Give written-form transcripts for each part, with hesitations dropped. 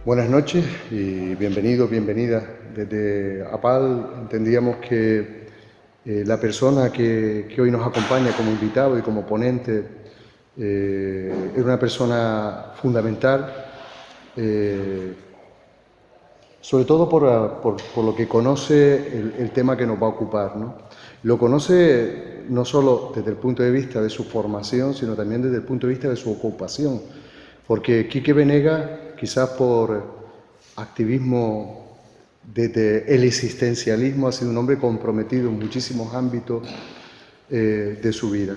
Buenas noches y bienvenidos, bienvenidas. Desde APAL entendíamos que la persona que hoy nos acompaña como invitado y como ponente era una persona fundamental, sobre todo por lo que conoce el tema que nos va a ocupar, ¿no? Lo conoce no solo desde el punto de vista de su formación, sino también desde el punto de vista de su ocupación. Porque Quique Venegas, quizás por activismo desde el existencialismo, ha sido un hombre comprometido en muchísimos ámbitos de su vida.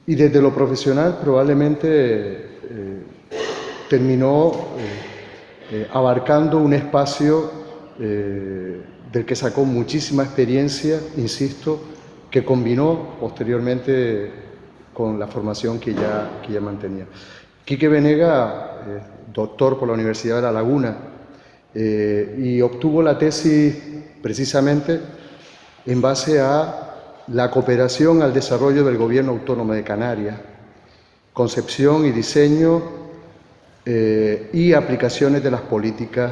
Y desde lo profesional probablemente terminó abarcando un espacio del que sacó muchísima experiencia, insisto, que combinó posteriormente con la formación que ya mantenía. Quique Venegas, doctor por la Universidad de La Laguna, y obtuvo la tesis precisamente en base a la cooperación al desarrollo del Gobierno Autónomo de Canarias, concepción y diseño y aplicaciones de las políticas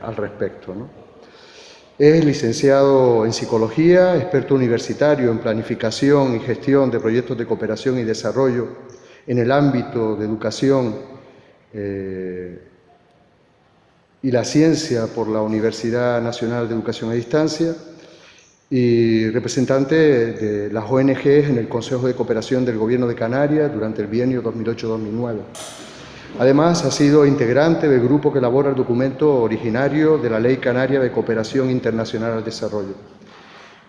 al respecto, ¿no? Es licenciado en Psicología, experto universitario en planificación y gestión de proyectos de cooperación y desarrollo en el ámbito de educación y la ciencia por la Universidad Nacional de Educación a Distancia y representante de las ONGs en el Consejo de Cooperación del Gobierno de Canarias durante el bienio 2008-2009. Además, ha sido integrante del grupo que elabora el documento originario de la Ley Canaria de Cooperación Internacional al Desarrollo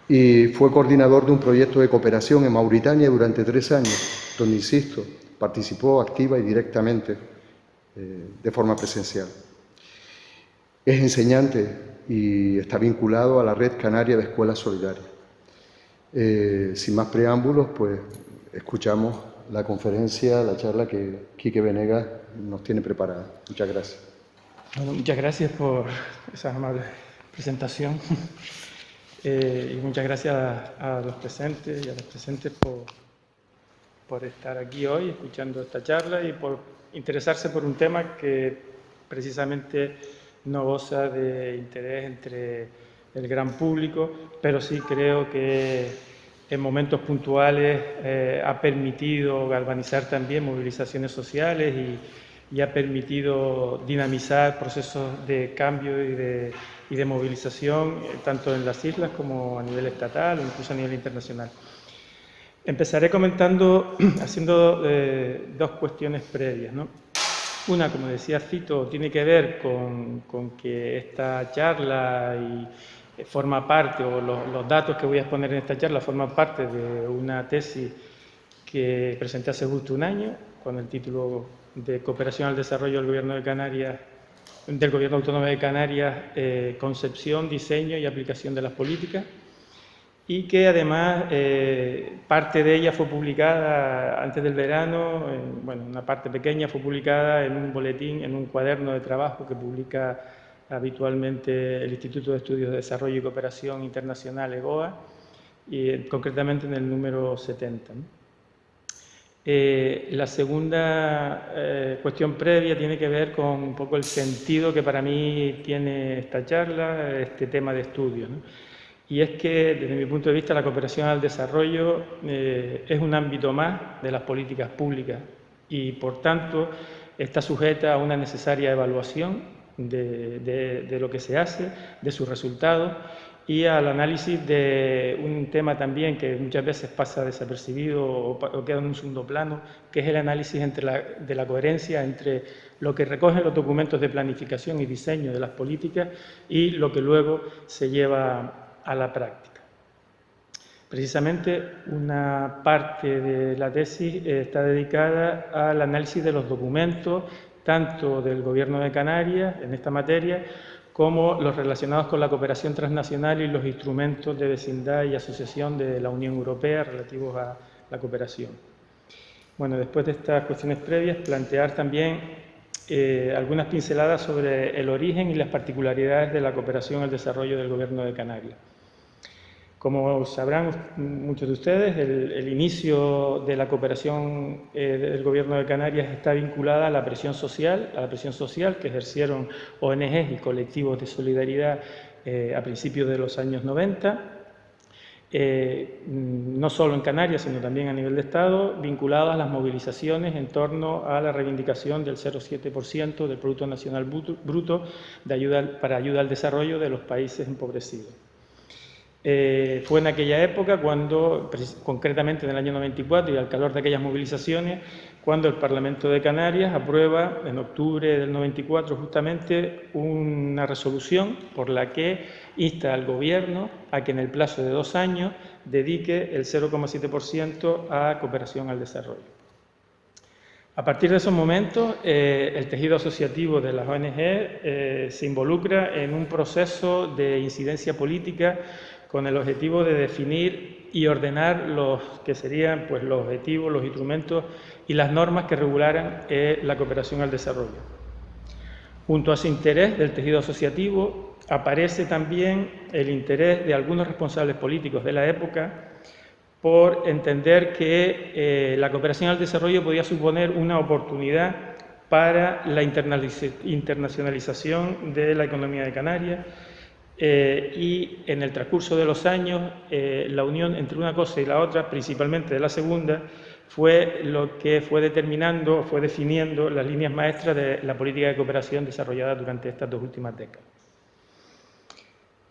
y fue coordinador de un proyecto de cooperación en Mauritania durante 3 años, donde, insisto, participó activa y directamente de forma presencial. Es enseñante y está vinculado a la Red Canaria de Escuelas Solidarias. Sin más preámbulos, pues escuchamos la conferencia, la charla que Quique Venegas nos tiene preparada. Muchas gracias. Bueno, muchas gracias por esa amable presentación y muchas gracias a los presentes y a las presentes por estar aquí hoy escuchando esta charla y por interesarse por un tema que precisamente no goza de interés entre el gran público, pero sí creo que en momentos puntuales ha permitido galvanizar también movilizaciones sociales y ha permitido dinamizar procesos de cambio y de movilización, tanto en las islas como a nivel estatal o incluso a nivel internacional. Empezaré comentando, haciendo 2 cuestiones previas, ¿no? Una, como decía Fito, tiene que ver con que esta charla forma parte, o los datos que voy a exponer en esta charla forman parte de una tesis que presenté hace justo un año, con el título de Cooperación al Desarrollo del Gobierno de Canarias, del Gobierno Autónomo de Canarias, concepción, diseño y aplicación de las políticas, y que además parte de ella fue publicada antes del verano, bueno, una parte pequeña fue publicada en un boletín, en un cuaderno de trabajo que publica habitualmente el Instituto de Estudios de Desarrollo y Cooperación Internacional, EGOA, y concretamente en el número 70, ¿no? La segunda cuestión previa tiene que ver con un poco el sentido que para mí tiene esta charla, este tema de estudio, ¿no? Y es que, desde mi punto de vista, la cooperación al desarrollo es un ámbito más de las políticas públicas y, por tanto, está sujeta a una necesaria evaluación de lo que se hace, de sus resultados y al análisis de un tema también que muchas veces pasa desapercibido o queda en un segundo plano, que es el análisis de la coherencia entre lo que recogen los documentos de planificación y diseño de las políticas y lo que luego se lleva a la práctica. Precisamente una parte de la tesis está dedicada al análisis de los documentos, tanto del Gobierno de Canarias en esta materia, como los relacionados con la cooperación transnacional y los instrumentos de vecindad y asociación de la Unión Europea relativos a la cooperación. Bueno, después de estas cuestiones previas, plantear también algunas pinceladas sobre el origen y las particularidades de la cooperación al desarrollo del Gobierno de Canarias. Como sabrán muchos de ustedes, el inicio de la cooperación del Gobierno de Canarias está vinculada a la presión social que ejercieron ONGs y colectivos de solidaridad a principios de los años 90, no solo en Canarias, sino también a nivel de Estado, vinculadas a las movilizaciones en torno a la reivindicación del 0,7% del Producto Nacional Bruto para ayuda al desarrollo de los países empobrecidos. Fue en aquella época cuando, concretamente en el año 94 y al calor de aquellas movilizaciones, cuando el Parlamento de Canarias aprueba en octubre del 94 justamente una resolución por la que insta al Gobierno a que en el plazo de 2 años dedique el 0,7% a cooperación al desarrollo. A partir de esos momentos, el tejido asociativo de las ONG se involucra en un proceso de incidencia política con el objetivo de definir y ordenar los que serían pues, los objetivos, los instrumentos y las normas que regularan la cooperación al desarrollo. Junto a ese interés del tejido asociativo aparece también el interés de algunos responsables políticos de la época por entender que la cooperación al desarrollo podía suponer una oportunidad para la internacionalización de la economía de Canarias, y en el transcurso de los años la unión entre una cosa y la otra, principalmente de la segunda, fue lo que fue determinando, fue definiendo las líneas maestras de la política de cooperación desarrollada durante estas 2 últimas décadas.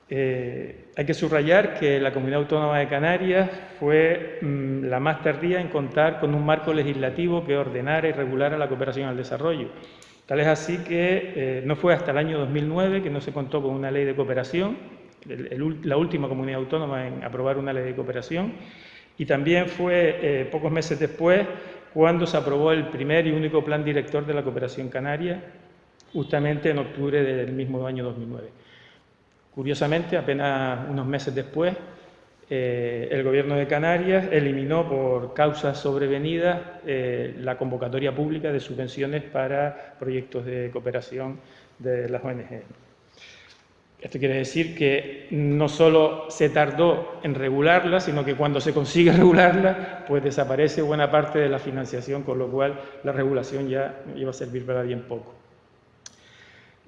Hay que subrayar que la Comunidad Autónoma de Canarias fue la más tardía en contar con un marco legislativo que ordenara y regulara la cooperación al desarrollo. Tal es así que no fue hasta el año 2009 que no se contó con una ley de cooperación, la última comunidad autónoma en aprobar una ley de cooperación, y también fue pocos meses después cuando se aprobó el primer y único plan director de la cooperación canaria, justamente en octubre del mismo año 2009. Curiosamente, apenas unos meses después, el Gobierno de Canarias eliminó por causas sobrevenidas la convocatoria pública de subvenciones para proyectos de cooperación de las ONG. Esto quiere decir que no solo se tardó en regularla, sino que cuando se consigue regularla, pues desaparece buena parte de la financiación, con lo cual la regulación ya iba a servir para bien poco.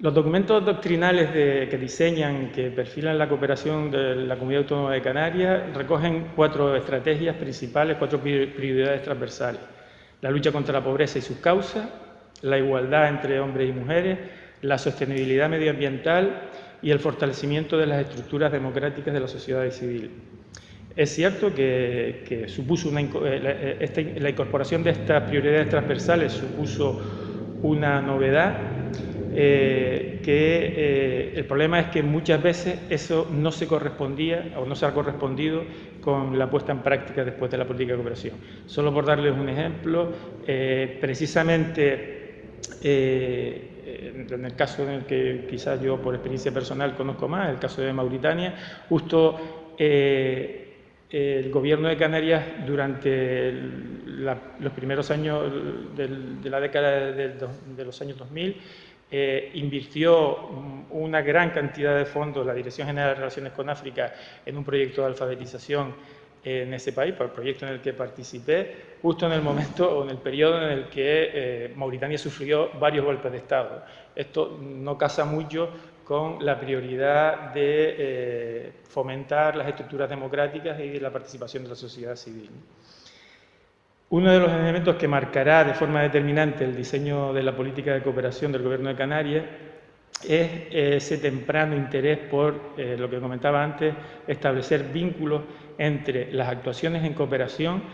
Los documentos doctrinales que diseñan, que perfilan la cooperación de la Comunidad Autónoma de Canarias, recogen 4 estrategias principales, 4 prioridades transversales: la lucha contra la pobreza y sus causas, la igualdad entre hombres y mujeres, la sostenibilidad medioambiental y el fortalecimiento de las estructuras democráticas de la sociedad civil. Es cierto que supuso la incorporación de estas prioridades transversales supuso una novedad, el problema es que muchas veces eso no se correspondía o no se ha correspondido con la puesta en práctica después de la política de cooperación. Solo por darles un ejemplo, precisamente en el caso en el que quizás yo por experiencia personal conozco más, el caso de Mauritania, justo el Gobierno de Canarias durante los primeros años de la década de los años 2000 invirtió una gran cantidad de fondos, la Dirección General de Relaciones con África, en un proyecto de alfabetización en ese país, por el proyecto en el que participé, justo en el momento o en el periodo en el que Mauritania sufrió varios golpes de Estado. Esto no casa mucho con la prioridad de fomentar las estructuras democráticas y la participación de la sociedad civil. Uno de los elementos que marcará de forma determinante el diseño de la política de cooperación del Gobierno de Canarias es ese temprano interés por, lo que comentaba antes, establecer vínculos entre las actuaciones en cooperación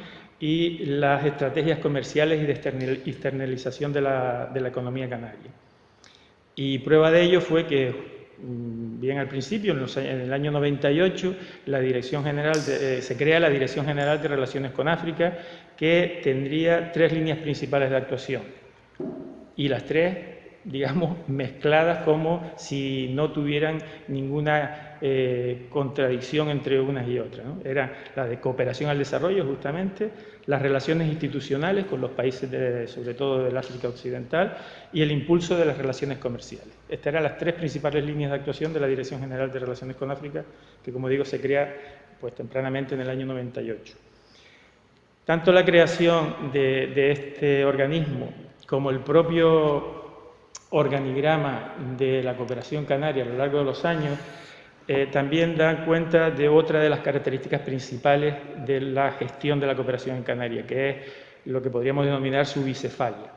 y las estrategias comerciales y de externalización de la economía canaria. Y prueba de ello fue que, bien al principio, en el año 98, se crea la Dirección General de Relaciones con África, que tendría 3 líneas principales de actuación. Y las 3, digamos, mezcladas como si no tuvieran ninguna contradicción entre unas y otras, ¿no? Era la de cooperación al desarrollo, justamente, las relaciones institucionales con los países, sobre todo del África Occidental, y el impulso de las relaciones comerciales. Estas eran las tres principales líneas de actuación de la Dirección General de Relaciones con África, que, como digo, se crea pues, tempranamente en el año 98. Tanto la creación de este organismo como el propio organigrama de la cooperación canaria a lo largo de los años también dan cuenta de otra de las características principales de la gestión de la cooperación en Canarias, que es lo que podríamos denominar su bicefalia.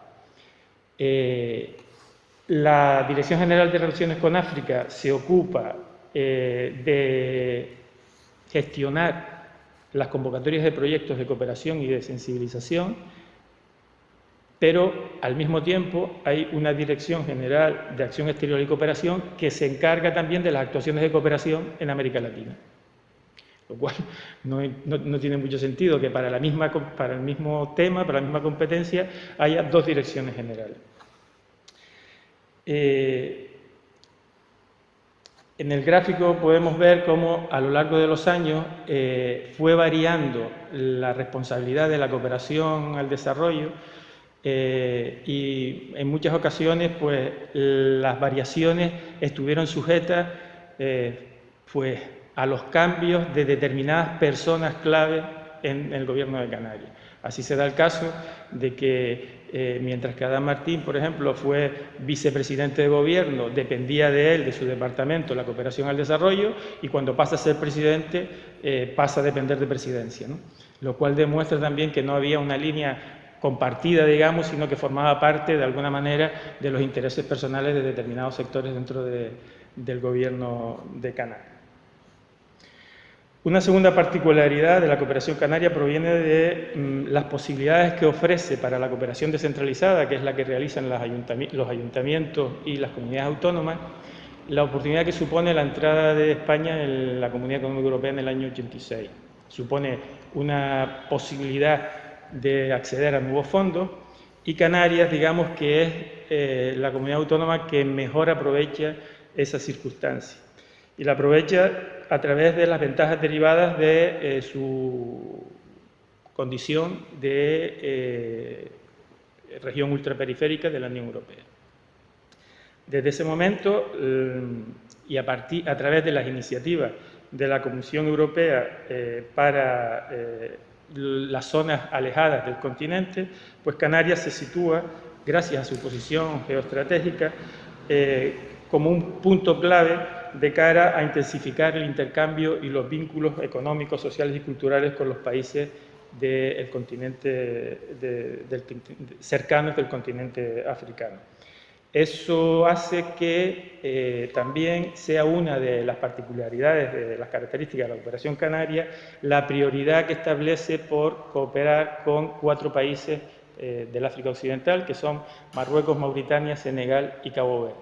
La Dirección General de Relaciones con África se ocupa de gestionar las convocatorias de proyectos de cooperación y de sensibilización, pero al mismo tiempo hay una Dirección General de Acción Exterior y Cooperación que se encarga también de las actuaciones de cooperación en América Latina. Lo cual no tiene mucho sentido que para el mismo tema, para la misma competencia, haya dos direcciones generales. En el gráfico podemos ver cómo a lo largo de los años fue variando la responsabilidad de la cooperación al desarrollo y en muchas ocasiones pues, las variaciones estuvieron sujetas pues, a los cambios de determinadas personas clave en el Gobierno de Canarias. Así se da el caso de que mientras que Adán Martín, por ejemplo, fue vicepresidente de Gobierno, dependía de él, de su departamento, la cooperación al desarrollo, y cuando pasa a ser presidente pasa a depender de presidencia, ¿no? Lo cual demuestra también que no había una línea compartida, digamos, sino que formaba parte, de alguna manera, de los intereses personales de determinados sectores dentro del Gobierno de Canarias. Una segunda particularidad de la cooperación canaria proviene de las posibilidades que ofrece para la cooperación descentralizada, que es la que realizan los ayuntamientos y las comunidades autónomas, la oportunidad que supone la entrada de España en la Comunidad Económica Europea en el año 86. Supone una posibilidad de acceder a nuevos fondos y Canarias, digamos que es la comunidad autónoma que mejor aprovecha esa circunstancia. Y la aprovecha a través de las ventajas derivadas de su condición de región ultraperiférica de la Unión Europea. Desde ese momento y a través de las iniciativas de la Comisión Europea para las zonas alejadas del continente, pues Canarias se sitúa, gracias a su posición geoestratégica, como un punto clave de cara a intensificar el intercambio y los vínculos económicos, sociales y culturales con los países del continente, cercanos del continente africano. Eso hace que también sea una de las particularidades, de las características de la cooperación canaria, la prioridad que establece por cooperar con 4 países del África Occidental, que son Marruecos, Mauritania, Senegal y Cabo Verde.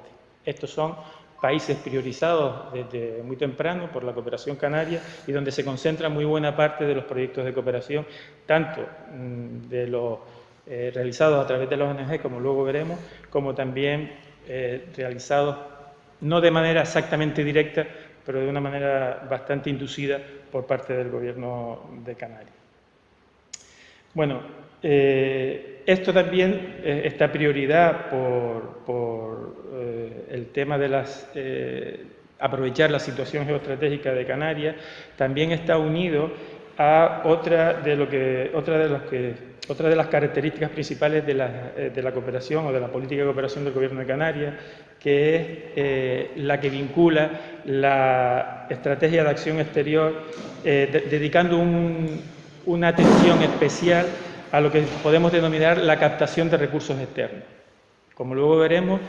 Estos son países priorizados desde muy temprano por la cooperación canaria y donde se concentra muy buena parte de los proyectos de cooperación, tanto de los realizados a través de las ONG, como luego veremos, como también realizados no de manera exactamente directa, pero de una manera bastante inducida por parte del Gobierno de Canarias. Bueno, esto también, esta prioridad por el tema de aprovechar la situación geoestratégica de Canarias, también está unido a otra de las características principales de la cooperación o de la política de cooperación del Gobierno de Canarias, que es la que vincula la estrategia de acción exterior, dedicando una atención especial a lo que podemos denominar la captación de recursos externos. Como luego veremos,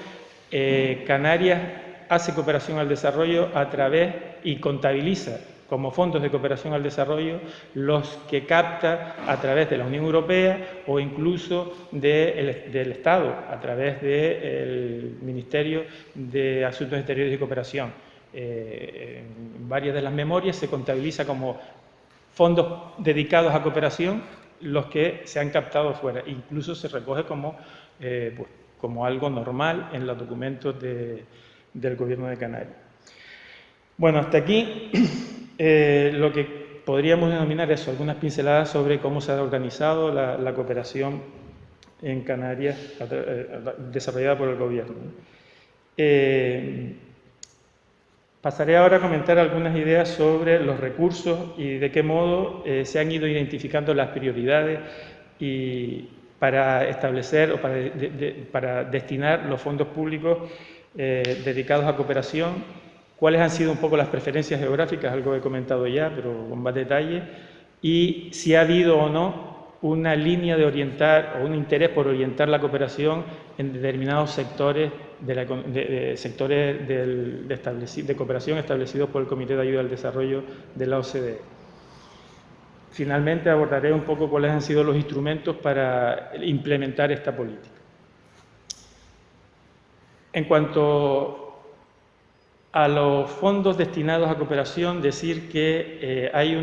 Canarias hace cooperación al desarrollo a través y contabiliza como fondos de cooperación al desarrollo los que capta a través de la Unión Europea o incluso del Estado, a través del Ministerio de Asuntos Exteriores y Cooperación. En varias de las memorias se contabiliza como fondos dedicados a cooperación los que se han captado fuera. Incluso se recoge como algo normal en los documentos del Gobierno de Canarias. Bueno, hasta aquí lo que podríamos denominar eso, algunas pinceladas sobre cómo se ha organizado la cooperación en Canarias desarrollada por el gobierno. Pasaré ahora a comentar algunas ideas sobre los recursos y de qué modo se han ido identificando las prioridades para establecer o para destinar los fondos públicos dedicados a cooperación, cuáles han sido un poco las preferencias geográficas, algo he comentado ya, pero con más detalle, y si ha habido o no una línea de orientar o un interés por orientar la cooperación en determinados sectores de cooperación establecidos por el Comité de Ayuda al Desarrollo de la OCDE. Finalmente abordaré un poco cuáles han sido los instrumentos para implementar esta política. En cuanto a los fondos destinados a cooperación, decir que hay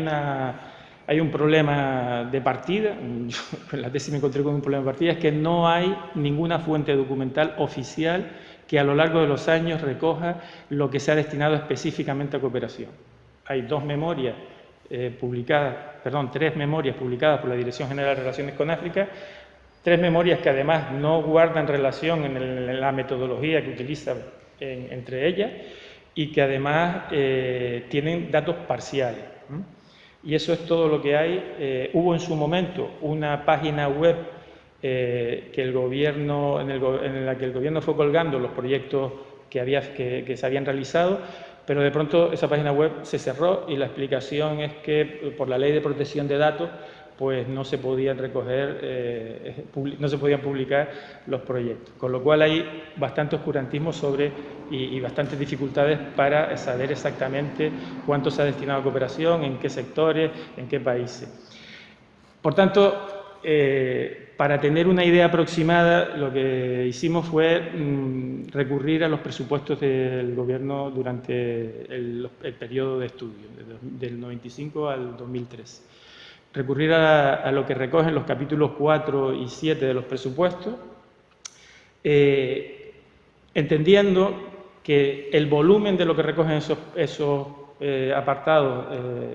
un problema de partida. Yo en la tesis me encontré con un problema de partida, es que no hay ninguna fuente documental oficial que a lo largo de los años recoja lo que se ha destinado específicamente a cooperación. Hay tres memorias publicadas por la Dirección General de Relaciones con África, tres memorias que además no guardan relación en la metodología que utilizan entre ellas y que además tienen datos parciales. Y eso es todo lo que hay. Hubo en su momento una página web en la que el gobierno fue colgando los proyectos que se habían realizado, pero de pronto esa página web se cerró y la explicación es que por la ley de protección de datos pues no se podían no se podían publicar los proyectos, con lo cual hay bastante oscurantismo y bastantes dificultades para saber exactamente cuánto se ha destinado a cooperación, en qué sectores, en qué países. Por tanto, para tener una idea aproximada, lo que hicimos fue recurrir a los presupuestos del gobierno durante el periodo de estudio, del 95 al 2013. Recurrir a lo que recogen los capítulos 4 y 7 de los presupuestos, entendiendo que el volumen de lo que recogen esos apartados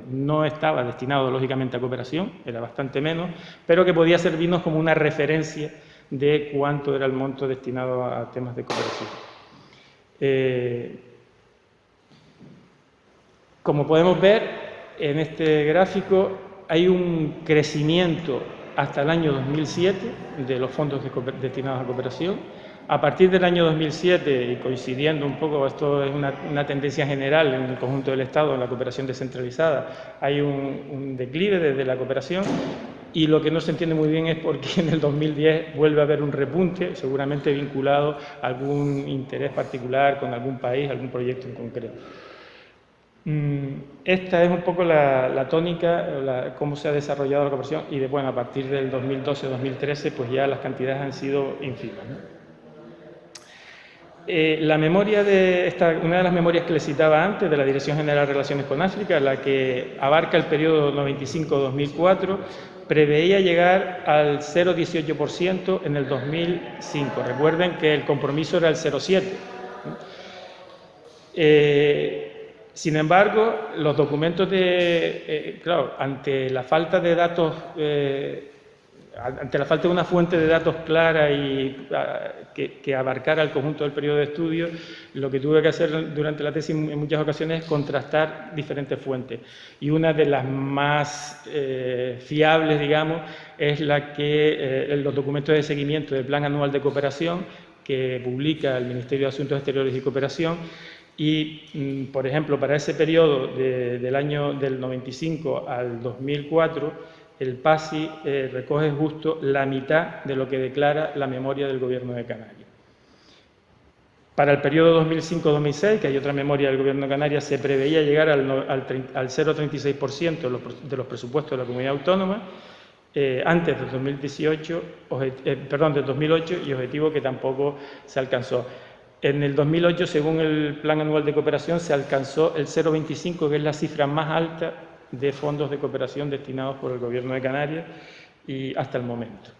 no estaba destinado lógicamente a cooperación, era bastante menos, pero que podía servirnos como una referencia de cuánto era el monto destinado a temas de cooperación. Como podemos ver en este gráfico, hay un crecimiento hasta el año 2007 de los fondos destinados a cooperación. A partir del año 2007, y coincidiendo un poco, esto es una tendencia general en el conjunto del Estado, en la cooperación descentralizada, hay un declive desde la cooperación, y lo que no se entiende muy bien es por qué en el 2010 vuelve a haber un repunte, seguramente vinculado a algún interés particular con algún país, algún proyecto en concreto. Esta es un poco la tónica, cómo se ha desarrollado la cooperación, y bueno, a partir del 2012-2013 pues ya las cantidades han sido ínfimas, ¿no? La memoria una de las memorias que les citaba antes, de la Dirección General de Relaciones con África, la que abarca el periodo 95-2004, preveía llegar al 0,18% en el 2005. Recuerden que el compromiso era el 0,7%. Sin embargo, los documentos claro, ante la falta de datos, ante la falta de una fuente de datos clara y que abarcara el conjunto del periodo de estudio, lo que tuve que hacer durante la tesis en muchas ocasiones es contrastar diferentes fuentes. Y una de las más fiables, digamos, es los documentos de seguimiento del Plan Anual de Cooperación que publica el Ministerio de Asuntos Exteriores y Cooperación. Y, por ejemplo, para ese periodo del 95 al 2004, el PASI recoge justo la mitad de lo que declara la memoria del Gobierno de Canarias. Para el periodo 2005-2006, que hay otra memoria del Gobierno de Canarias, se preveía llegar al 0,36% de los presupuestos de la comunidad autónoma antes del 2008, y objetivo que tampoco se alcanzó. En el 2008, según el Plan Anual de Cooperación, se alcanzó el 0,25, que es la cifra más alta de fondos de cooperación destinados por el Gobierno de Canarias y hasta el momento.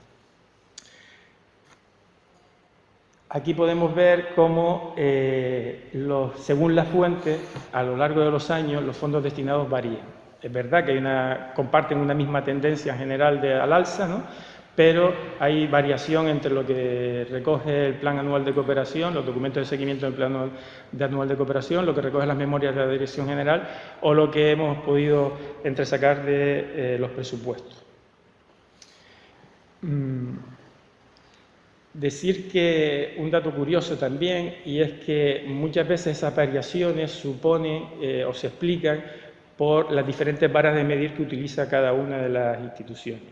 Aquí podemos ver cómo, según las fuentes, a lo largo de los años, los fondos destinados varían. Es verdad que comparten una misma tendencia general al alza, ¿no? Pero hay variación entre lo que recoge el Plan Anual de Cooperación, los documentos de seguimiento del Plan Anual de Cooperación, lo que recoge las memorias de la Dirección General o lo que hemos podido entresacar de los presupuestos. Decir que un dato curioso también, y es que muchas veces esas variaciones suponen o se explican por las diferentes varas de medir que utiliza cada una de las instituciones.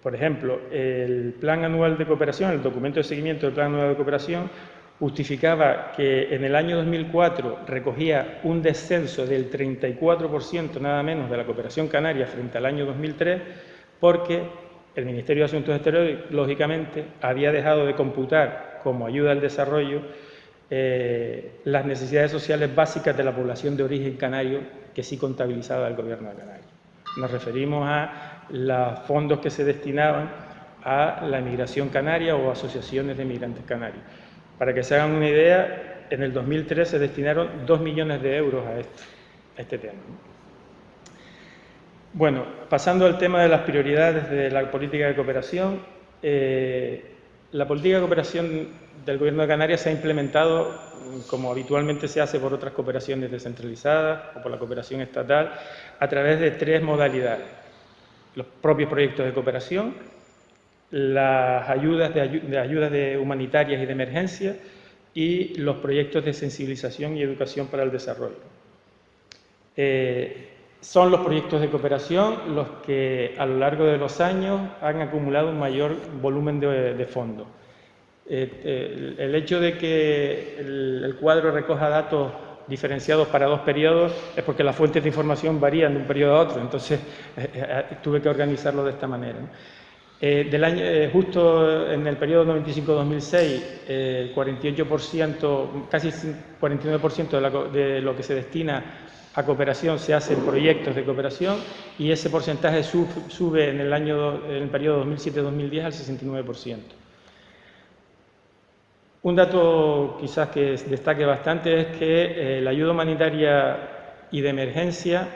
Por ejemplo, el Plan Anual de Cooperación, el documento de seguimiento del Plan Anual de Cooperación, justificaba que en el año 2004 recogía un descenso del 34% nada menos de la cooperación canaria frente al año 2003, porque el Ministerio de Asuntos Exteriores, lógicamente, había dejado de computar como ayuda al desarrollo las necesidades sociales básicas de la población de origen canario que sí contabilizaba el Gobierno de Canarias. Nos referimos a los fondos que se destinaban a la emigración canaria o asociaciones de migrantes canarios. Para que se hagan una idea, en el 2003 se destinaron 2 millones de euros a este tema. Bueno, pasando al tema de las prioridades de la política de cooperación, la política de cooperación del Gobierno de Canarias se ha implementado, como habitualmente se hace por otras cooperaciones descentralizadas o por la cooperación estatal, a través de 3 modalidades: los propios proyectos de cooperación, las ayudas humanitarias y de emergencia y los proyectos de sensibilización y educación para el desarrollo. Son los proyectos de cooperación los que a lo largo de los años han acumulado un mayor volumen de fondos. El hecho de que el cuadro recoja datos diferenciados para 2 periodos es porque las fuentes de información varían de un periodo a otro, entonces tuve que organizarlo de esta manera, ¿no? Justo en el periodo 95-2006, 48%, casi 49% de lo que se destina a cooperación se hace en proyectos de cooperación, y ese porcentaje sube en el periodo 2007-2010 al 69%. Un dato quizás que destaque bastante es que la ayuda humanitaria y de emergencia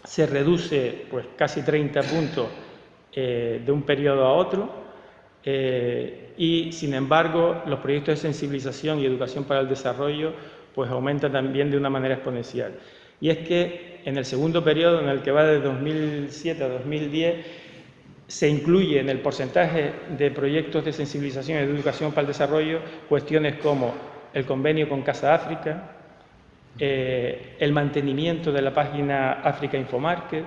se reduce pues casi 30 puntos de un periodo a otro, y sin embargo los proyectos de sensibilización y educación para el desarrollo pues aumentan también de una manera exponencial. Y es que en el segundo periodo, en el que va de 2007 a 2010, se incluye en el porcentaje de proyectos de sensibilización y de educación para el desarrollo cuestiones como el convenio con Casa África, el mantenimiento de la página África Infomarket,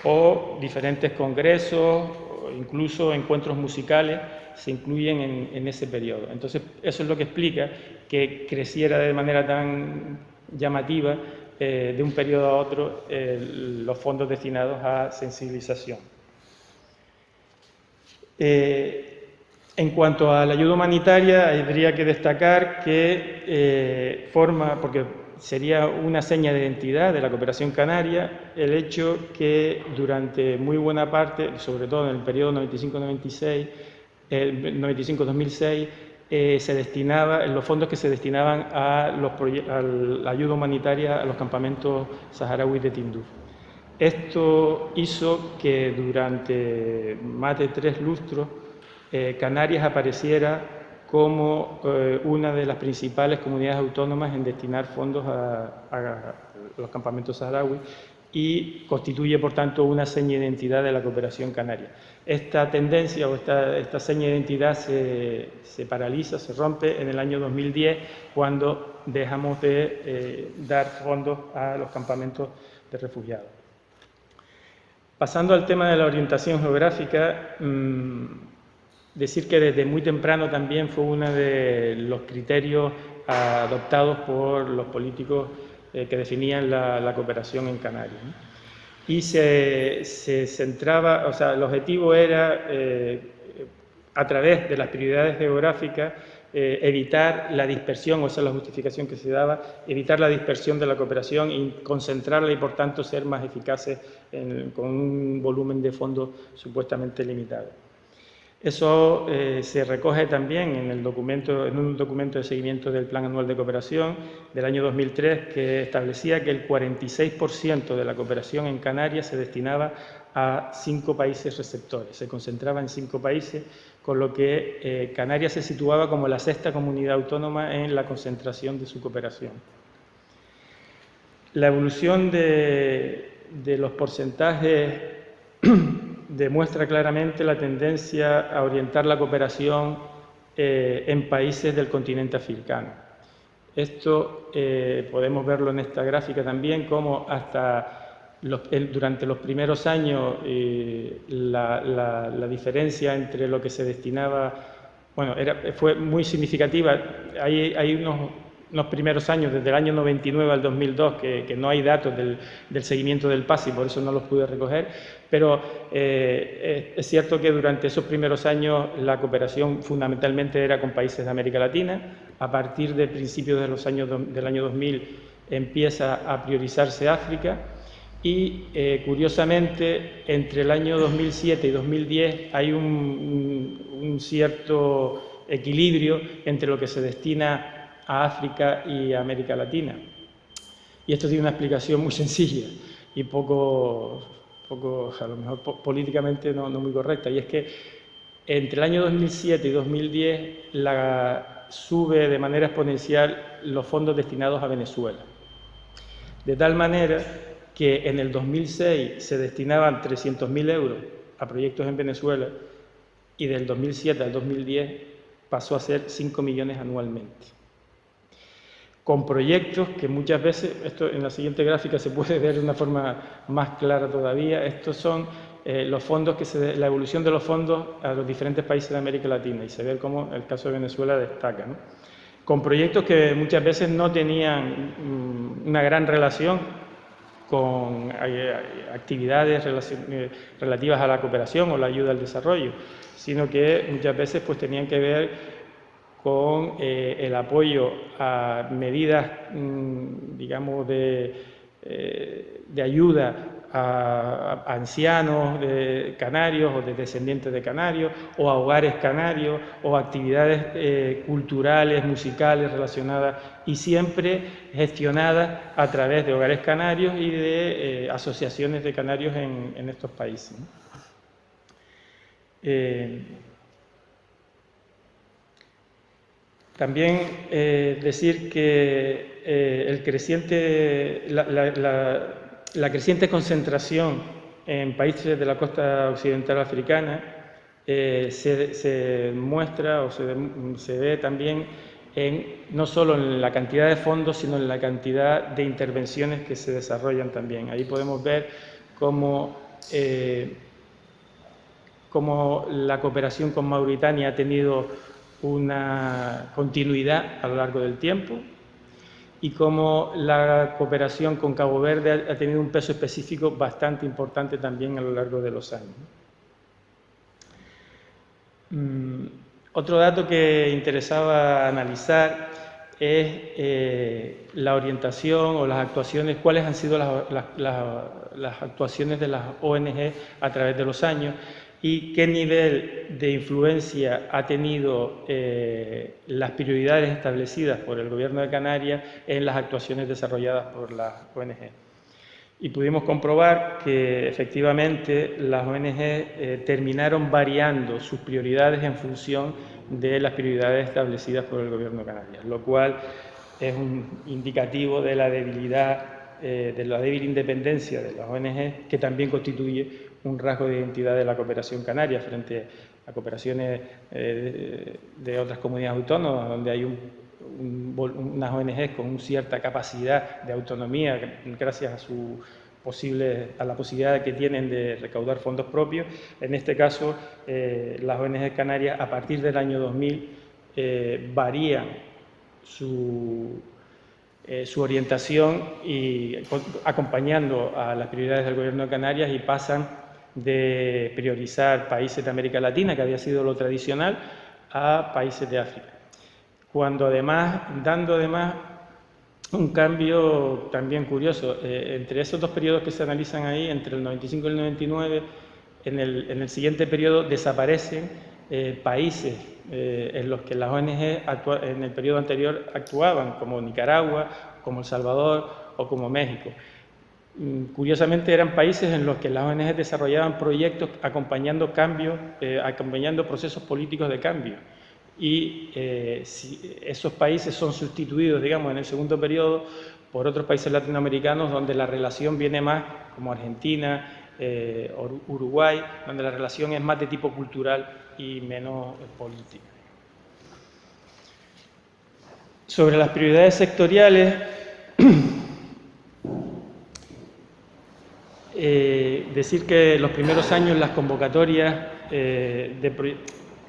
o diferentes congresos, o incluso encuentros musicales se incluyen en ese periodo. Entonces, eso es lo que explica que creciera de manera tan llamativa de un periodo a otro los fondos destinados a sensibilización. En cuanto a la ayuda humanitaria, habría que destacar que porque sería una seña de identidad de la cooperación canaria, el hecho que durante muy buena parte, sobre todo en el periodo 95-2006, se destinaba, los fondos que se destinaban a la ayuda humanitaria a los campamentos saharauis de Tinduf. Esto hizo que durante más de 3 lustros Canarias apareciera como una de las principales comunidades autónomas en destinar fondos a los campamentos saharauis, y constituye, por tanto, una seña de identidad de la cooperación canaria. Esta tendencia o esta seña de identidad se paraliza, se rompe en el año 2010, cuando dejamos de dar fondos a los campamentos de refugiados. Pasando al tema de la orientación geográfica, decir que desde muy temprano también fue uno de los criterios adoptados por los políticos que definían la cooperación en Canarias, ¿no? Y se centraba, o sea, el objetivo era, a través de las prioridades geográficas, evitar la dispersión, o esa es la justificación que se daba, evitar la dispersión de la cooperación y concentrarla, y por tanto ser más eficaces con un volumen de fondos supuestamente limitado. Eso se recoge también en un documento de seguimiento del Plan Anual de Cooperación del año 2003, que establecía que el 46% de la cooperación en Canarias se destinaba a 5 países receptores, se concentraba en 5 países, con lo que Canarias se situaba como la 6ª comunidad autónoma en la concentración de su cooperación. La evolución de los porcentajes demuestra claramente la tendencia a orientar la cooperación en países del continente africano. Esto podemos verlo en esta gráfica también, como durante los primeros años la diferencia entre lo que se destinaba, bueno, fue muy significativa. Hay unos primeros años, desde el año 99 al 2002, que no hay datos del seguimiento del PAS y por eso no los pude recoger, pero es cierto que durante esos primeros años la cooperación fundamentalmente era con países de América Latina. A partir de principios del año 2000 empieza a priorizarse África y, curiosamente, entre el año 2007 y 2010 hay un cierto equilibrio entre lo que se destina a África y a América Latina. Y esto tiene una explicación muy sencilla y poco a lo mejor políticamente no muy correcta, y es que entre el año 2007 y 2010 sube de manera exponencial los fondos destinados a Venezuela. De tal manera que en el 2006 se destinaban 300.000 euros a proyectos en Venezuela y del 2007 al 2010 pasó a ser 5 millones anualmente. Con proyectos que muchas veces, esto en la siguiente gráfica se puede ver de una forma más clara todavía, estos son los fondos la evolución de los fondos a los diferentes países de América Latina, y se ve cómo el caso de Venezuela destaca, ¿no? Con proyectos que muchas veces no tenían una gran relación con actividades relativas a la cooperación o la ayuda al desarrollo, sino que muchas veces pues tenían que ver con el apoyo a medidas, digamos, de ayuda a ancianos canarios o de descendientes de canarios, o a hogares canarios, o a actividades culturales, musicales relacionadas, y siempre gestionadas a través de hogares canarios y de asociaciones de canarios en estos países, ¿no? También decir que la creciente concentración en países de la costa occidental africana se muestra o se ve también no solo en la cantidad de fondos, sino en la cantidad de intervenciones que se desarrollan también. Ahí podemos ver cómo la cooperación con Mauritania ha tenido una continuidad a lo largo del tiempo, y cómo la cooperación con Cabo Verde ha tenido un peso específico bastante importante también a lo largo de los años. Otro dato que interesaba analizar es la orientación o las actuaciones, cuáles han sido las actuaciones de las ONG a través de los años, y qué nivel de influencia ha tenido las prioridades establecidas por el Gobierno de Canarias en las actuaciones desarrolladas por las ONG. Y pudimos comprobar que efectivamente las ONG terminaron variando sus prioridades en función de las prioridades establecidas por el Gobierno de Canarias, lo cual es un indicativo de la debilidad, de la débil independencia de las ONG, que también constituye un rasgo de identidad de la cooperación canaria frente a cooperaciones de otras comunidades autónomas, donde hay unas ONGs con cierta capacidad de autonomía gracias a la posibilidad que tienen de recaudar fondos propios. En este caso, las ONGs canarias, a partir del año 2000, varían su orientación y acompañando a las prioridades del Gobierno de Canarias, y pasan de priorizar países de América Latina, que había sido lo tradicional, a países de África. Dando además un cambio también curioso. Entre esos dos periodos que se analizan ahí, entre el 95 y el 99, en el siguiente periodo desaparecen países en los que las ONG en el periodo anterior actuaban, como Nicaragua, como El Salvador o como México. Curiosamente eran países en los que las ONG desarrollaban proyectos acompañando cambios, acompañando procesos políticos de cambio. Y si esos países son sustituidos, digamos, en el segundo periodo por otros países latinoamericanos donde la relación viene más, como Argentina, Uruguay, donde la relación es más de tipo cultural y menos política. Sobre las prioridades sectoriales, decir que los primeros años las convocatorias,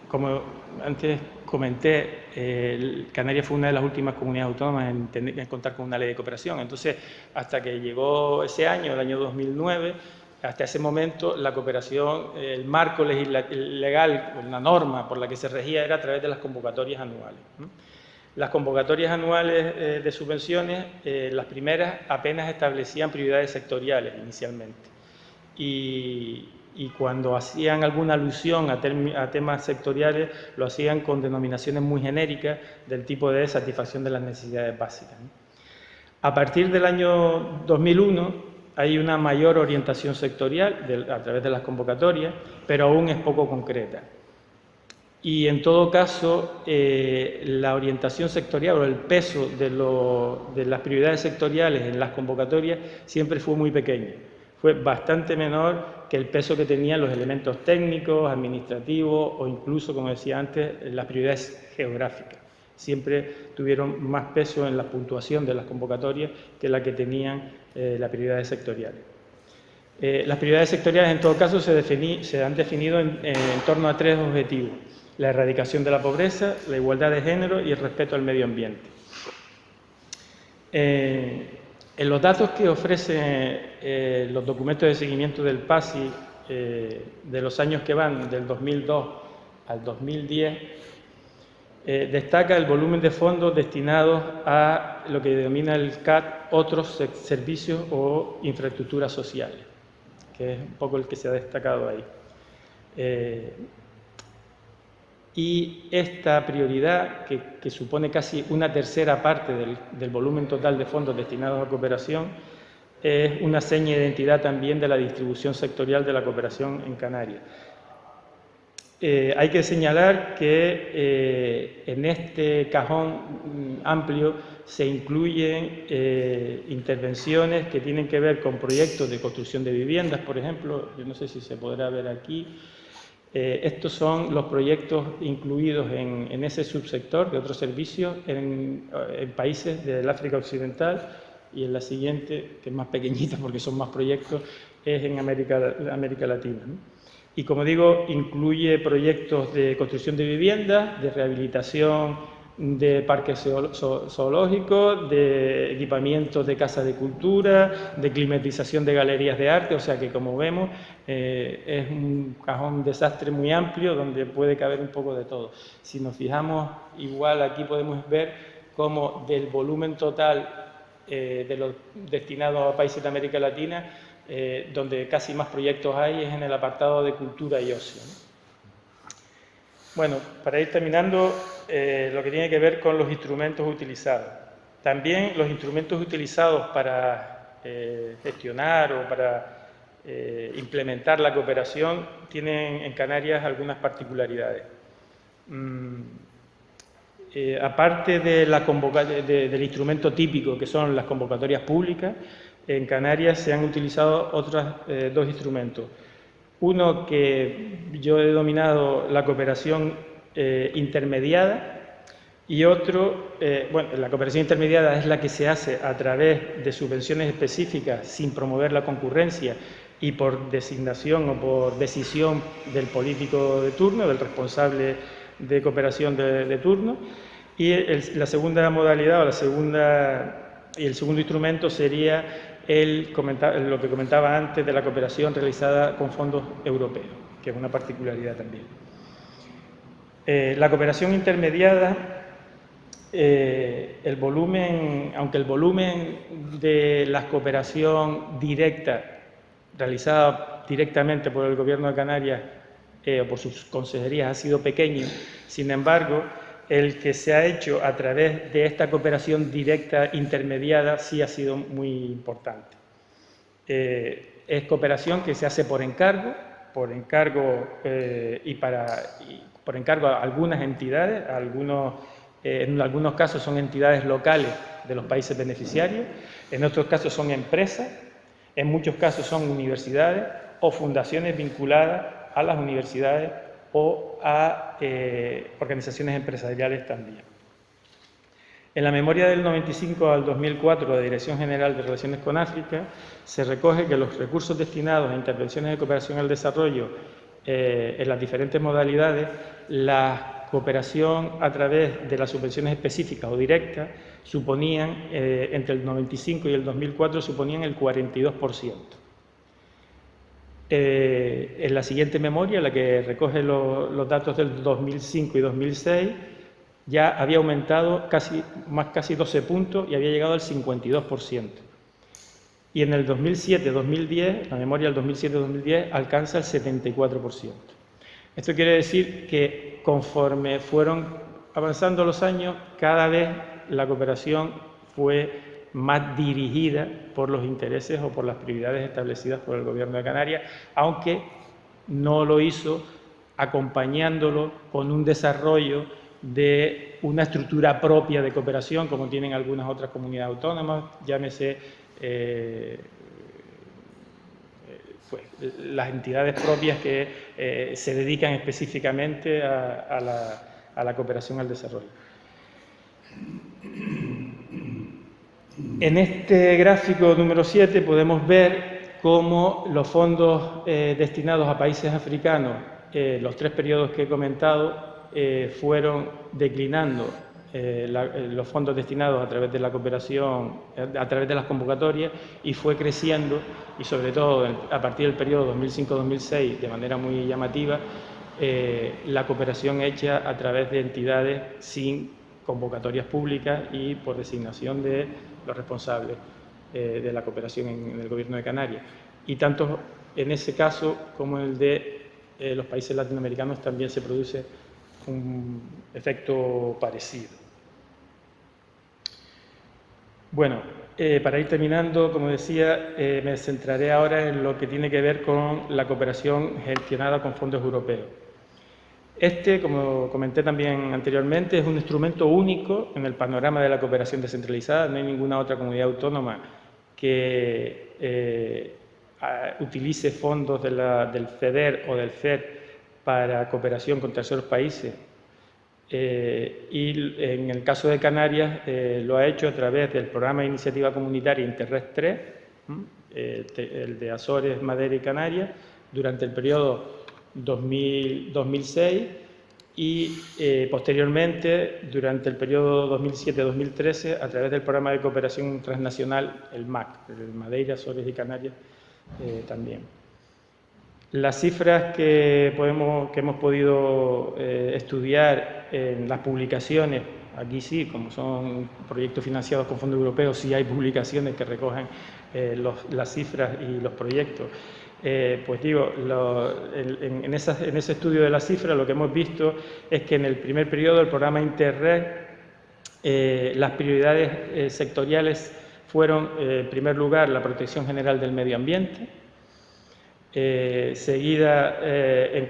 como antes comenté, Canarias fue una de las últimas comunidades autónomas en contar con una ley de cooperación. Entonces, hasta que llegó ese año, el año 2009, hasta ese momento la cooperación, el marco legal, la norma por la que se regía era a través de las convocatorias anuales, ¿no? Las convocatorias anuales de subvenciones, las primeras apenas establecían prioridades sectoriales inicialmente. Y cuando hacían alguna alusión a temas sectoriales, lo hacían con denominaciones muy genéricas del tipo de satisfacción de las necesidades básicas, ¿no? A partir del año 2001 hay una mayor orientación sectorial a través de las convocatorias, pero aún es poco concreta. Y en todo caso, la orientación sectorial o el peso de las prioridades sectoriales en las convocatorias siempre fue muy pequeño. Fue bastante menor que el peso que tenían los elementos técnicos, administrativos o incluso, como decía antes, las prioridades geográficas. Siempre tuvieron más peso en la puntuación de las convocatorias que la que tenían las prioridades sectoriales. Las prioridades sectoriales, en todo caso, se han definido en torno a 3 objetivos: la erradicación de la pobreza, la igualdad de género y el respeto al medio ambiente. En los datos que ofrecen los documentos de seguimiento del PASI de los años que van del 2002 al 2010, destaca el volumen de fondos destinados a lo que denomina el CAT, otros servicios o infraestructuras sociales, que es un poco el que se ha destacado ahí. Y esta prioridad, que supone casi una tercera parte del volumen total de fondos destinados a cooperación, es una seña de identidad también de la distribución sectorial de la cooperación en Canarias. Hay que señalar que en este cajón amplio se incluyen intervenciones que tienen que ver con proyectos de construcción de viviendas, por ejemplo. Yo no sé si se podrá ver aquí. Estos son los proyectos incluidos en ese subsector de otros servicios en países del África Occidental, y en la siguiente, que es más pequeñita porque son más proyectos, es en América Latina, ¿no? Y como digo, incluye proyectos de construcción de viviendas, de rehabilitación de parques zoológicos, de equipamientos de casas de cultura, de climatización de galerías de arte. O sea que, como vemos, es un cajón desastre muy amplio donde puede caber un poco de todo. Si nos fijamos, igual aquí podemos ver cómo del volumen total de los destinados a países de América Latina, donde casi más proyectos hay es en el apartado de cultura y ocio, ¿no? Bueno, para ir terminando, lo que tiene que ver con los instrumentos utilizados. También los instrumentos utilizados para gestionar o para implementar la cooperación tienen en Canarias algunas particularidades. Aparte de del instrumento típico, que son las convocatorias públicas, en Canarias se han utilizado otros 2 instrumentos. Uno que yo he denominado la cooperación intermediada, y otro, bueno, la cooperación intermediada es la que se hace a través de subvenciones específicas sin promover la concurrencia y por designación o por decisión del político de turno, del responsable de cooperación de turno. Y la segunda modalidad y el segundo instrumento sería lo que comentaba antes de la cooperación realizada con fondos europeos, que es una particularidad también. La cooperación intermediada, aunque el volumen de la cooperación directa, realizada directamente por el Gobierno de Canarias, o por sus consejerías ha sido pequeño. Sin embargo, el que se ha hecho a través de esta cooperación directa intermediada sí ha sido muy importante. Es cooperación que se hace por encargo por encargo a algunas entidades, en algunos casos son entidades locales de los países beneficiarios, en otros casos son empresas, en muchos casos son universidades o fundaciones vinculadas a las universidades o a organizaciones empresariales también. En la memoria del 95 al 2004 de la Dirección General de Relaciones con África se recoge que los recursos destinados a intervenciones de cooperación al desarrollo en las diferentes modalidades, la cooperación a través de las subvenciones específicas o directas suponían, entre el 95 y el 2004, suponían el 42%. En la siguiente memoria, la que recoge los datos del 2005 y 2006, ya había aumentado casi 12 puntos y había llegado al 52%. Y en el 2007-2010, la memoria del 2007-2010, alcanza el 74%. Esto quiere decir que conforme fueron avanzando los años, cada vez la cooperación fue más dirigida por los intereses o por las prioridades establecidas por el Gobierno de Canarias, aunque no lo hizo acompañándolo con un desarrollo de una estructura propia de cooperación, como tienen algunas otras comunidades autónomas, llámese las entidades propias que se dedican específicamente a la cooperación al desarrollo. En este gráfico número 7 podemos ver cómo los fondos destinados a países africanos, los 3 periodos que he comentado, fueron declinando los fondos destinados a través de la cooperación, a través de las convocatorias, y fue creciendo, y sobre todo a partir del periodo 2005-2006, de manera muy llamativa, la cooperación hecha a través de entidades sin convocatorias públicas y por designación de los responsables de la cooperación en el Gobierno de Canarias. Y tanto en ese caso como en el de los países latinoamericanos también se produce un efecto parecido. Bueno, para ir terminando, como decía, me centraré ahora en lo que tiene que ver con la cooperación gestionada con fondos europeos. Este, como comenté también anteriormente, es un instrumento único en el panorama de la cooperación descentralizada. No hay ninguna otra comunidad autónoma que utilice fondos del FEDER o del FED para cooperación con terceros países. Y en el caso de Canarias lo ha hecho a través del programa de iniciativa comunitaria Interreg 3, el de Azores, Madeira y Canarias, durante el periodo 2006 y posteriormente durante el periodo 2007-2013 a través del programa de cooperación transnacional, el MAC, el Madeira, Azores y Canarias también. Las cifras que hemos podido estudiar en las publicaciones, aquí sí, como son proyectos financiados con fondos europeos, sí hay publicaciones que recogen las cifras y los proyectos. Pues digo, en ese estudio de las cifras lo que hemos visto es que en el primer periodo del programa Interreg las prioridades sectoriales fueron, en primer lugar, la protección general del medio ambiente, seguida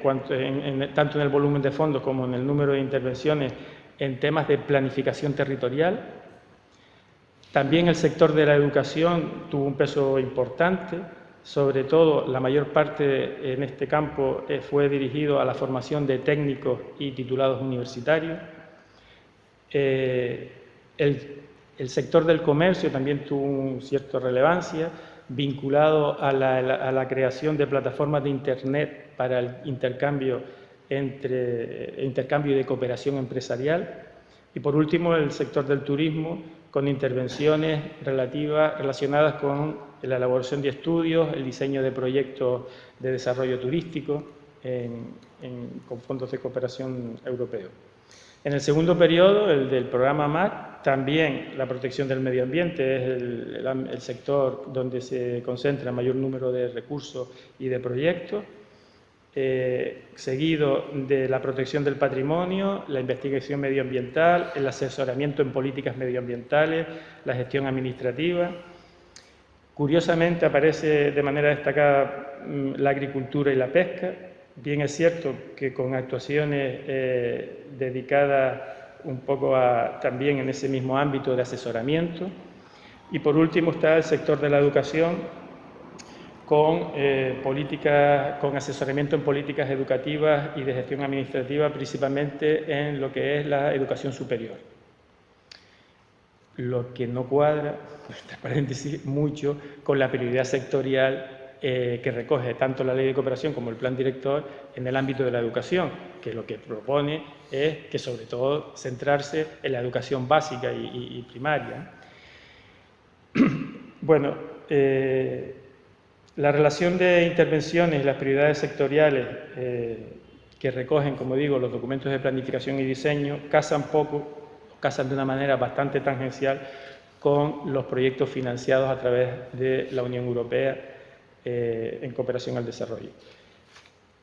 tanto en el volumen de fondos como en el número de intervenciones en temas de planificación territorial. También el sector de la educación tuvo un peso importante, sobre todo la mayor parte en este campo fue dirigido a la formación de técnicos y titulados universitarios. El sector del comercio también tuvo una cierta relevancia, vinculado a la creación de plataformas de Internet para el intercambio y de cooperación empresarial. Y por último, el sector del turismo, con intervenciones relacionadas con la elaboración de estudios, el diseño de proyectos de desarrollo turístico con fondos de cooperación europeos. En el segundo periodo, el del programa MAC, también la protección del medio ambiente es el sector donde se concentra el mayor número de recursos y de proyectos. seguido de la protección del patrimonio, la investigación medioambiental, el asesoramiento en políticas medioambientales, la gestión administrativa. Curiosamente aparece de manera destacada la agricultura y la pesca. Bien es cierto que con actuaciones dedicadas un poco también en ese mismo ámbito de asesoramiento. Y por último está el sector de la educación, con asesoramiento en políticas educativas y de gestión administrativa, principalmente en lo que es la educación superior. Lo que no cuadra, entre paréntesis, mucho con la prioridad sectorial que recoge tanto la Ley de Cooperación como el Plan Director en el ámbito de la educación, que lo que propone es que sobre todo centrarse en la educación básica y primaria. Bueno, la relación de intervenciones y las prioridades sectoriales que recogen, como digo, los documentos de planificación y diseño casan de una manera bastante tangencial con los proyectos financiados a través de la Unión Europea en cooperación al desarrollo.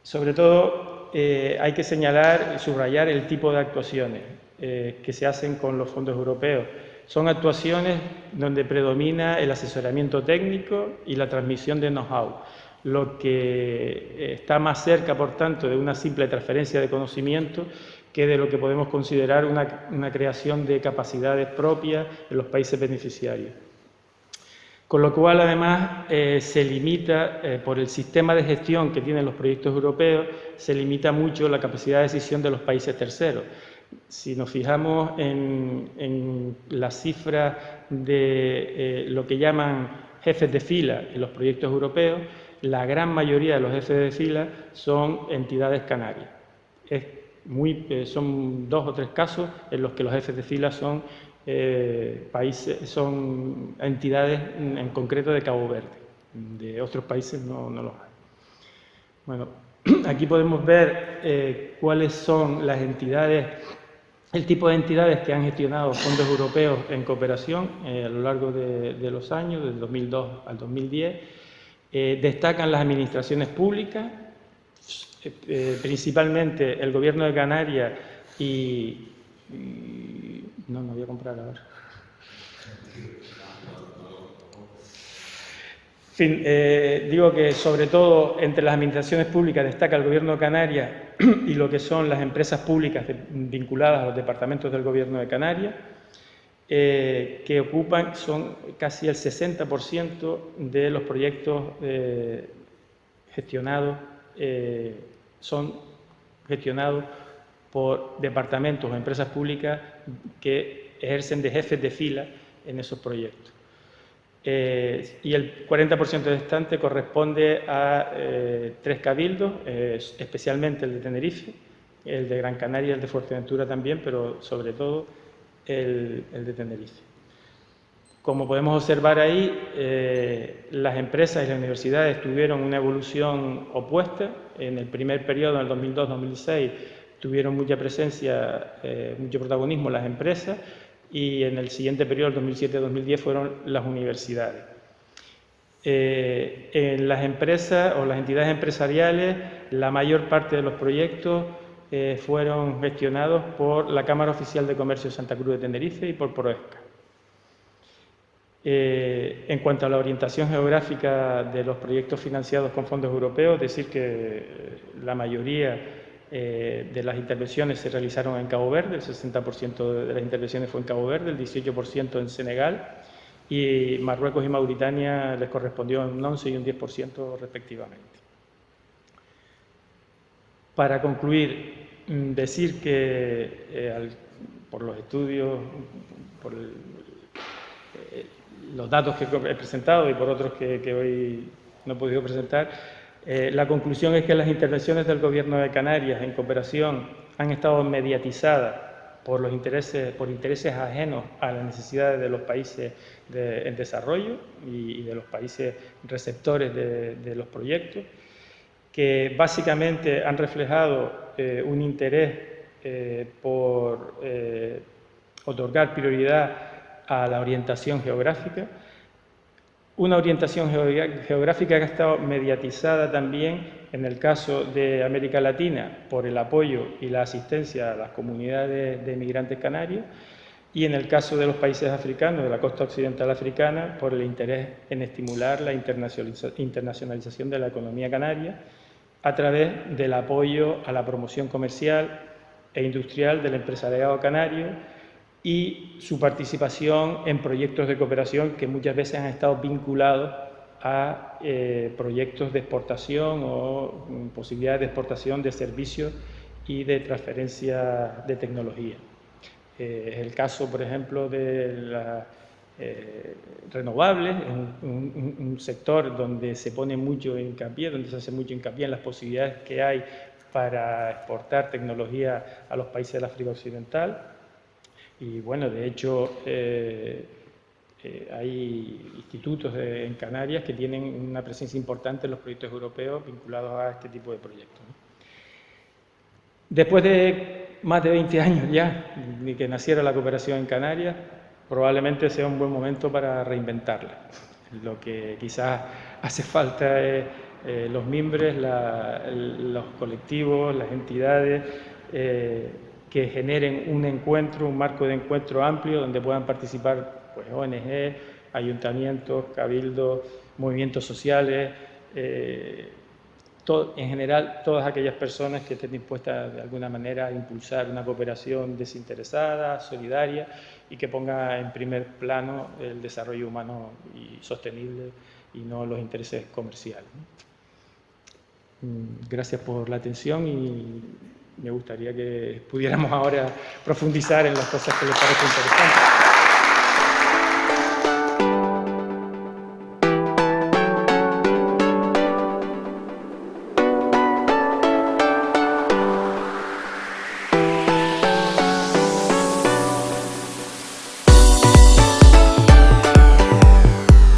Sobre todo, hay que señalar y subrayar el tipo de actuaciones que se hacen con los fondos europeos. Son actuaciones donde predomina el asesoramiento técnico y la transmisión de know-how, lo que está más cerca, por tanto, de una simple transferencia de conocimiento que de lo que podemos considerar una creación de capacidades propias en los países beneficiarios. Con lo cual, además, se limita, por el sistema de gestión que tienen los proyectos europeos, se limita mucho la capacidad de decisión de los países terceros. Si nos fijamos en la cifra de lo que llaman jefes de fila en los proyectos europeos, la gran mayoría de los jefes de fila son entidades canarias. Son 2 o 3 casos en los que los jefes de fila son entidades en concreto de Cabo Verde. De otros países no los hay. Bueno, aquí podemos ver cuáles son las entidades, el tipo de entidades que han gestionado fondos europeos en cooperación a lo largo de los años, del 2002 al 2010. Destacan las administraciones públicas, principalmente el Gobierno de Canarias no voy a comprar ahora. En fin, digo que sobre todo entre las administraciones públicas destaca el Gobierno de Canarias y lo que son las empresas públicas vinculadas a los departamentos del Gobierno de Canarias, que son casi el 60% de los proyectos gestionados, son gestionados por departamentos o empresas públicas que ejercen de jefes de fila en esos proyectos. Y el 40% restante corresponde a 3 cabildos, especialmente el de Tenerife, el de Gran Canaria, el de Fuerteventura también, pero sobre todo el de Tenerife. Como podemos observar ahí, las empresas y las universidades tuvieron una evolución opuesta. En el primer periodo, en el 2002-2006, tuvieron mucha presencia, mucho protagonismo las empresas, y en el siguiente periodo, el 2007-2010, fueron las universidades. En las empresas o las entidades empresariales, la mayor parte de los proyectos fueron gestionados por la Cámara Oficial de Comercio de Santa Cruz de Tenerife y por Proesca. En cuanto a la orientación geográfica de los proyectos financiados con fondos europeos, decir que la mayoría de las intervenciones se realizaron en Cabo Verde, el 60% de las intervenciones fue en Cabo Verde, el 18% en Senegal, y Marruecos y Mauritania les correspondió un 11 y un 10% respectivamente. Para concluir, decir que por los estudios, por los datos que he presentado y por otros que hoy no he podido presentar, la conclusión es que las intervenciones del Gobierno de Canarias en cooperación han estado mediatizadas por intereses ajenos a las necesidades de los países en desarrollo y de los países receptores de los proyectos, que básicamente han reflejado un interés por otorgar prioridad a la orientación geográfica, una orientación geográfica que ha estado mediatizada también En el caso de América Latina, por el apoyo y la asistencia a las comunidades de migrantes canarios, y en el caso de los países africanos, de la costa occidental africana, por el interés en estimular la internacionalización de la economía canaria a través del apoyo a la promoción comercial e industrial del empresariado canario y su participación en proyectos de cooperación que muchas veces han estado vinculados a proyectos de exportación o posibilidades de exportación de servicios y de transferencia de tecnología. Es el caso, por ejemplo, de las renovables, un sector donde se pone mucho hincapié, donde se hace mucho hincapié en las posibilidades que hay para exportar tecnología a los países del África Occidental. Y bueno, de hecho, hay institutos en Canarias que tienen una presencia importante en los proyectos europeos vinculados a este tipo de proyectos, ¿no? Después de más de 20 años ya de que naciera la cooperación en Canarias, probablemente sea un buen momento para reinventarla. Lo que quizás hace falta es los mimbres, los colectivos, las entidades que generen un encuentro, un marco de encuentro amplio donde puedan participar pues, ONG, ayuntamientos, cabildos, movimientos sociales, en general, todas aquellas personas que estén dispuestas de alguna manera a impulsar una cooperación desinteresada, solidaria y que ponga en primer plano el desarrollo humano y sostenible y no los intereses comerciales, ¿no? Gracias por la atención y me gustaría que pudiéramos ahora profundizar en las cosas que les parezcan interesantes.